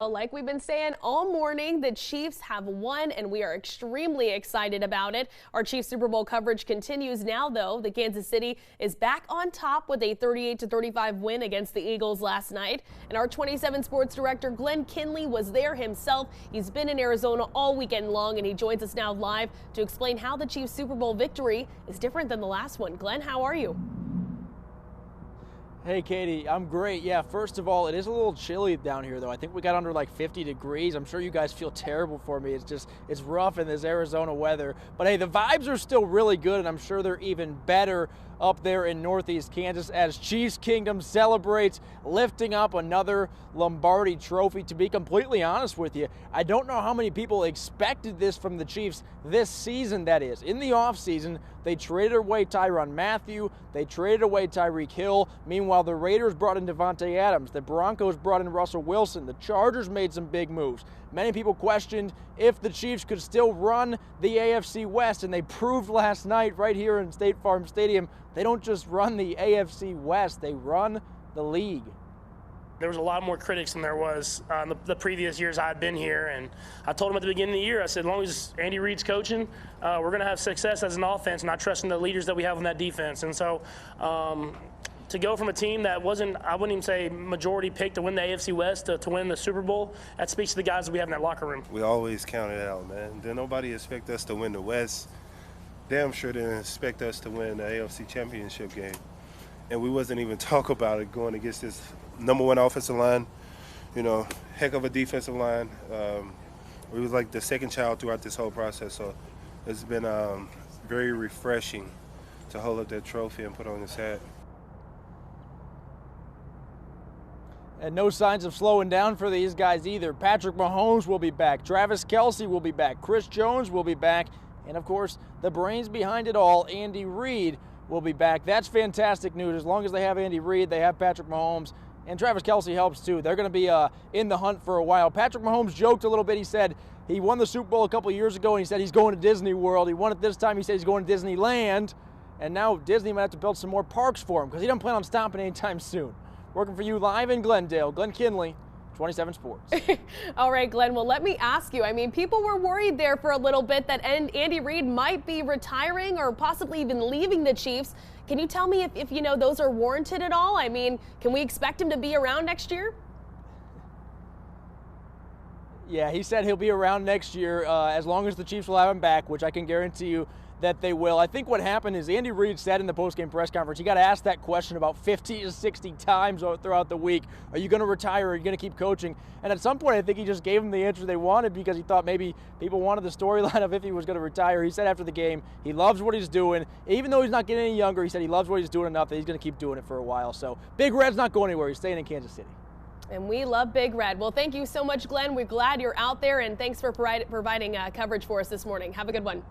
Well, like we've been saying all morning, the Chiefs have won, and we are extremely excited about it. Our Chiefs Super Bowl coverage continues now, though. The Kansas City is back on top with a 38-35 win against the Eagles last night. And our 27 sports director, Glenn Kinley, was there himself. He's been in Arizona all weekend long, and he joins us now live to explain how the Chiefs Super Bowl victory is different than the last one. Glenn, how are you? Hey, Katie, I'm great. Yeah, first of all, it is a little chilly down here, though. I think we got under like 50 degrees. I'm sure you guys feel terrible for me. It's rough in this Arizona weather. But hey, the vibes are still really good, and I'm sure they're even better up there in Northeast Kansas as Chiefs Kingdom celebrates lifting up another Lombardi trophy. To be completely honest with you, I don't know how many people expected this from the Chiefs this season, that is. In the offseason, they traded away Tyrann Mathieu. They traded away Tyreek Hill. Meanwhile, the Raiders brought in Devontae Adams. The Broncos brought in Russell Wilson. The Chargers made some big moves. Many people questioned if the Chiefs could still run the AFC West, and they proved last night right here in State Farm Stadium, they don't just run the AFC West, they run the league. There was a lot more critics than there was the previous years I'd been here, and I told them at the beginning of the year, I said, as long as Andy Reid's coaching, we're going to have success as an offense, and I trust in the leaders that we have on that defense. And so to go from a team that wasn't, I wouldn't even say majority picked to win the AFC West to win the Super Bowl, that speaks to the guys that we have in that locker room. We always count it out, man. Then nobody expect us to win the West. Damn sure didn't expect us to win the AFC Championship game. And we wasn't even talk about it going against this #1 offensive line, heck of a defensive line. We was like the second child throughout this whole process, so it's been very refreshing to hold up that trophy and put on his hat. And no signs of slowing down for these guys either. Patrick Mahomes will be back. Travis Kelce will be back. Chris Jones will be back. And, of course, the brains behind it all, Andy Reid, will be back. That's fantastic news. As long as they have Andy Reid, they have Patrick Mahomes. And Travis Kelce helps, too. They're going to be in the hunt for a while. Patrick Mahomes joked a little bit. He said he won the Super Bowl a couple years ago, and he said he's going to Disney World. He won it this time. He said he's going to Disneyland. And now Disney might have to build some more parks for him because he doesn't plan on stopping anytime soon. Working for you live in Glendale, Glenn Kinley, 27 Sports. All right, Glenn, well, let me ask you. I mean, people were worried there for a little bit that Andy Reid might be retiring or possibly even leaving the Chiefs. Can you tell me if those are warranted at all? I mean, can we expect him to be around next year? Yeah, he said he'll be around next year as long as the Chiefs will have him back, which I can guarantee you that they will. I think what happened is Andy Reid said in the postgame press conference, he got asked that question about 50 to 60 times throughout the week. Are you going to retire? Or are you going to keep coaching? And at some point, I think he just gave them the answer they wanted because he thought maybe people wanted the storyline of if he was going to retire. He said after the game, he loves what he's doing. Even though he's not getting any younger, he said he loves what he's doing enough that he's going to keep doing it for a while. So Big Red's not going anywhere. He's staying in Kansas City. And we love Big Red. Well, thank you so much, Glenn. We're glad you're out there, and thanks for providing coverage for us this morning. Have a good one.